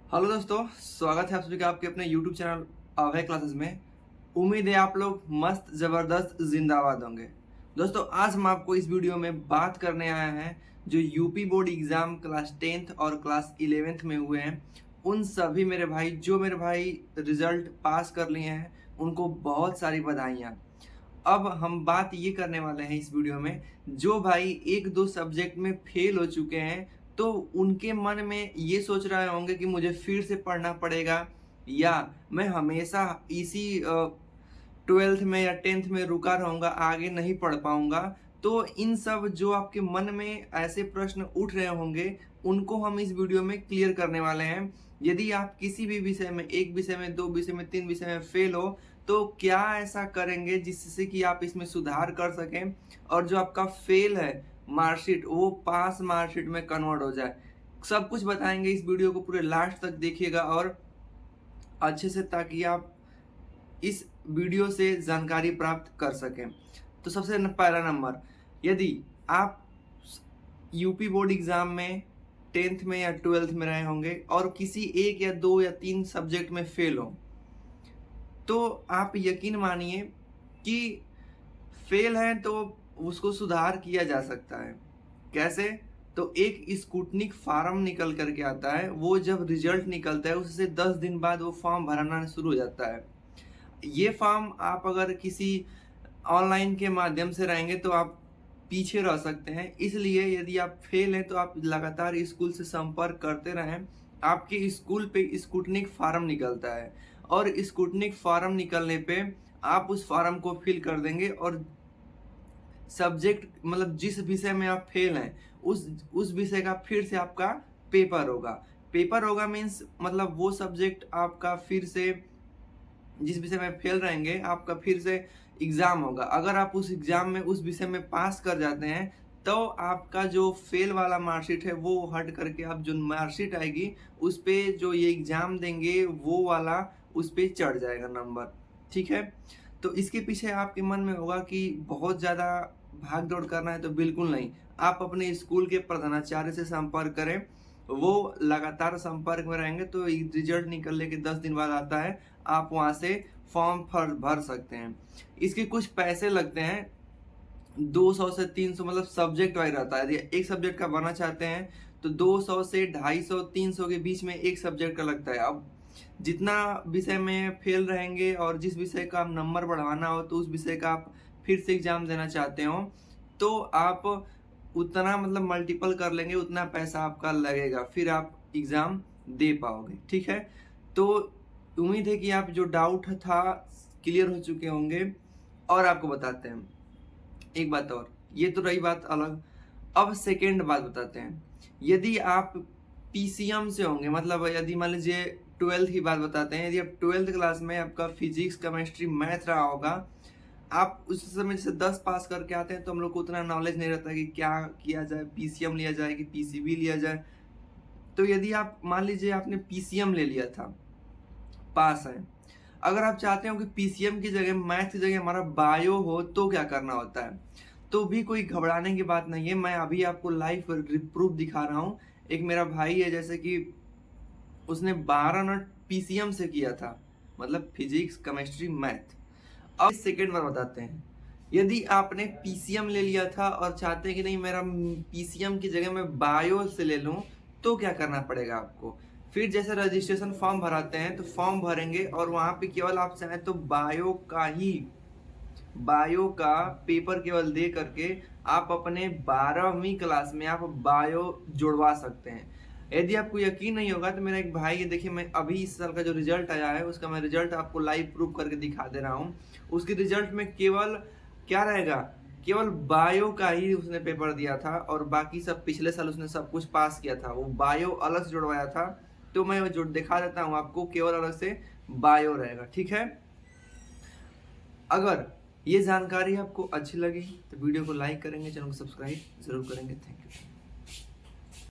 Hello दोस्तों, स्वागत है आप सभी का आपके अपने YouTube चैनल अभय क्लासेस में। उम्मीद है आप लोग मस्त ज़बरदस्त जिंदाबाद होंगे। दोस्तों, आज हम आपको इस वीडियो में बात करने आए हैं जो UP board exam class 10th और क्लास 11th में हुए हैं, उन सभी मेरे भाई रिजल्ट पास कर लिए हैं, उनको बहुत सारी बधाइयाँ। अब हम बात ये करने वाले हैं इस वीडियो में, जो भाई 1-2 सब्जेक्ट में फेल हो चुके हैं, तो उनके मन में ये सोच रहे होंगे कि मुझे फिर से पढ़ना पड़ेगा या मैं हमेशा इसी 12th में या 10th में रुका रहूँगा, आगे नहीं पढ़ पाऊँगा। तो इन सब जो आपके मन में ऐसे प्रश्न उठ रहे होंगे, उनको हम इस वीडियो में क्लियर करने वाले हैं। यदि आप किसी भी विषय में, 1 विषय में, 2 विषय में, 3 विषय में फेल हो, तो क्या ऐसा करेंगे जिससे कि आप इसमें सुधार कर सकें और जो आपका फेल है मार्कशीट, वो पास मार्कशीट में कन्वर्ट हो जाए। सब कुछ बताएँगे, इस वीडियो को पूरे लास्ट तक देखिएगा और अच्छे से, ताकि आप इस वीडियो से जानकारी प्राप्त कर सकें। तो सबसे पहला नंबर, यदि आप यूपी बोर्ड एग्ज़ाम में 10th में या 12th में रहे होंगे और किसी 1 या 2 या 3 सब्जेक्ट में फेल हो, तो आप यकीन मानिए कि फेल हैं तो उसको सुधार किया जा सकता है। कैसे? तो एक स्कूटनिक फार्म निकल कर के आता है, वो जब रिजल्ट निकलता है उससे 10 दिन बाद वो फॉर्म भरना शुरू हो जाता है। ये फॉर्म आप अगर किसी ऑनलाइन के माध्यम से रहेंगे तो आप पीछे रह सकते हैं। इसलिए यदि आप फेल हैं तो आप लगातार स्कूल से संपर्क करते रहें। आपके स्कूल पे स्कूटनिक फार्म निकलता है और स्कूटनिक फार्म निकलने पे आप उस फार्म को फिल कर देंगे और सब्जेक्ट मतलब जिस विषय में आप फेल हैं उस विषय का फिर से आपका पेपर होगा। पेपर होगा मीन्स मतलब वो सब्जेक्ट आपका फिर से, जिस विषय में फेल रहेंगे आपका फिर से एग्ज़ाम होगा। अगर आप उस एग्ज़ाम में उस विषय में पास कर जाते हैं तो आपका जो फेल वाला मार्कशीट है वो हट करके आप जो मार्कशीट आएगी उस पे जो ये एग्ज़ाम देंगे वो वाला उस पे चढ़ जाएगा नंबर। ठीक है? तो इसके पीछे आपके मन में होगा कि बहुत ज़्यादा भाग दौड़ करना है, तो बिल्कुल नहीं। आप अपने स्कूल के प्रधानाचार्य से संपर्क करें, वो लगातार संपर्क में रहेंगे तो रिजल्ट निकलने के 10 दिन बाद आता है, आप वहाँ से फॉर्म भर सकते हैं। इसके कुछ पैसे लगते हैं, 200 से 300 मतलब सब्जेक्ट वाइज रहता है। यदि एक सब्जेक्ट का बनना चाहते हैं तो 200 से 250 300 के बीच में एक सब्जेक्ट का लगता है। अब जितना विषय में फेल रहेंगे और जिस विषय का आप नंबर बढ़ाना हो तो उस विषय का आप फिर से एग्जाम देना चाहते हो तो आप उतना मतलब मल्टीपल कर लेंगे, उतना पैसा आपका लगेगा, फिर आप एग्ज़ाम दे पाओगे। ठीक है? तो उम्मीद है कि आप जो डाउट था क्लियर हो चुके होंगे। और आपको बताते हैं एक बात और, ये तो रही बात अलग। अब सेकेंड बात बताते हैं, यदि आप पीसीएम से होंगे, मतलब यदि मान लीजिए 12th की बात बताते हैं, यदि आप 12th क्लास में आपका फिजिक्स केमिस्ट्री मैथ रहा होगा, आप उस समय जैसे 10 पास करके आते हैं तो हम लोग को उतना नॉलेज नहीं रहता कि क्या किया जाए, पीसीएम लिया जाए कि पीसीबी लिया जाए। तो यदि आप मान लीजिए आपने पीसीएम ले लिया था, पास है, अगर आप चाहते हो कि पीसीएम की जगह मैथ की जगह हमारा बायो हो तो क्या करना होता है, तो भी कोई घबराने की बात नहीं है। मैं अभी आपको लाइव प्रूफ दिखा रहा हूँ। एक मेरा भाई है, जैसे कि उसने 12 मिनट पीसीएम से किया था, मतलब फिजिक्स केमिस्ट्री मैथ। अब सेकेंड बार बताते हैं, यदि आपने पीसीएम ले लिया था और चाहते हैं कि नहीं मेरा पीसीएम की जगह मैं बायो से ले लूँ, तो क्या करना पड़ेगा आपको। फिर जैसे रजिस्ट्रेशन फॉर्म भराते हैं तो फॉर्म भरेंगे और वहाँ पे केवल आप चाहें तो बायो का पेपर केवल दे करके आप अपने 12वीं क्लास में आप बायो जुड़वा सकते हैं। यदि आपको यकीन नहीं होगा तो मेरा एक भाई है, देखिए मैं अभी इस साल का जो रिजल्ट आया है उसका मैं रिजल्ट आपको लाइव प्रूफ करके दिखा दे रहा हूँ। उसके रिजल्ट में केवल क्या रहेगा, केवल बायो का ही उसने पेपर दिया था और बाकी सब पिछले साल उसने सब कुछ पास किया था, वो बायो अलग से जुड़वाया था। तो मैं जो दिखा देता हूँ आपको, केवल अलग से बायो रहेगा। ठीक है? अगर ये जानकारी आपको अच्छी लगी तो वीडियो को लाइक करेंगे, चैनल को सब्सक्राइब जरूर करेंगे। Thank you.